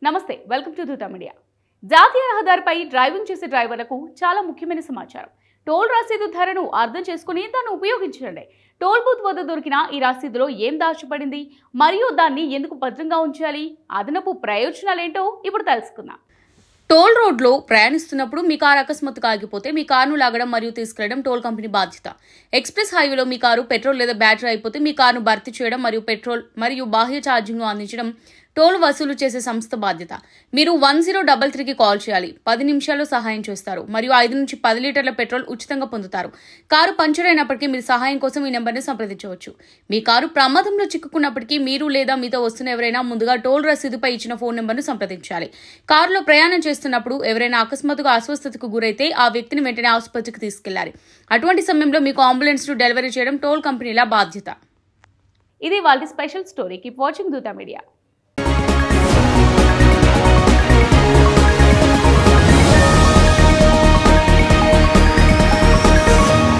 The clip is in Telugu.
నమస్తే, వెల్కమ్ టు దూత మీడియా. జాతీయ రహదారిపై డ్రైవింగ్ చేసే డ్రైవర్లకు చాలా ముఖ్యమైన సమాచారం. టోల్ రసీదు ధరను అర్థం చేసుకుని దాన్ని ఉపయోగించండి. టోల్ బూత్ వద్ద దొరికిన ఈ రసీదులో ఏం దాచబడింది మరియు దాన్ని ఎందుకు భద్రంగా ఉంచాలి, అదనపు ప్రయోజనాలేంటో ఇప్పుడు తెలుసుకుందాం. టోల్ రోడ్లో ప్రయాణిస్తున్నప్పుడు మీ కారు అకస్మాత్తుగా ఆగిపోతే మీ కారును లాగడం మరియు తీసుకెళ్లడం టోల్ కంపెనీ బాధ్యత. ఎక్స్ప్రెస్ హైవేలో మీ కారు పెట్రోల్ లేదా బ్యాటరీ అయిపోతే మీ కారును భర్తీ చేయడం మరియు పెట్రోల్ మరియు బాహ్య ఛార్జింగ్ను అందించడం టోల్ వసూలు చేసే సంస్థ బాధ్యత. మీరు 1033కి కాల్ చేయాలి. 10 నిమిషాల్లో సహాయం చేస్తారు మరియు 5 నుంచి 10 లీటర్ల పెట్రోల్ ఉచితంగా పొందుతారు. కారు పంచర్ అయినప్పటికీ మీరు సహాయం కోసం ఈ నెంబర్ని సంప్రదించవచ్చు. మీ కారు ప్రమాదంలో చిక్కుకున్నప్పటికీ మీరు లేదా మీతో వస్తున్న ఎవరైనా ముందుగా టోల్ రసీదుపై ఇచ్చిన ఫోన్ నెంబర్ను సంప్రదించాలి. కారులో ప్రయాణం చేస్తున్నప్పుడు ఎవరైనా అకస్మాత్తుగా అస్వస్థతకు గురైతే ఆ వ్యక్తిని వెంటనే ఆసుపత్రికి తీసుకెళ్లాలి. అటువంటి సమయంలో మీకు అంబులెన్స్ ను డెలివరీ చేయడం టోల్ కంపెనీల బాధ్యత. ఇది వాళ్ళ స్పెషల్ స్టోరీ. కీప్ వాచింగ్ దూత మీడియా.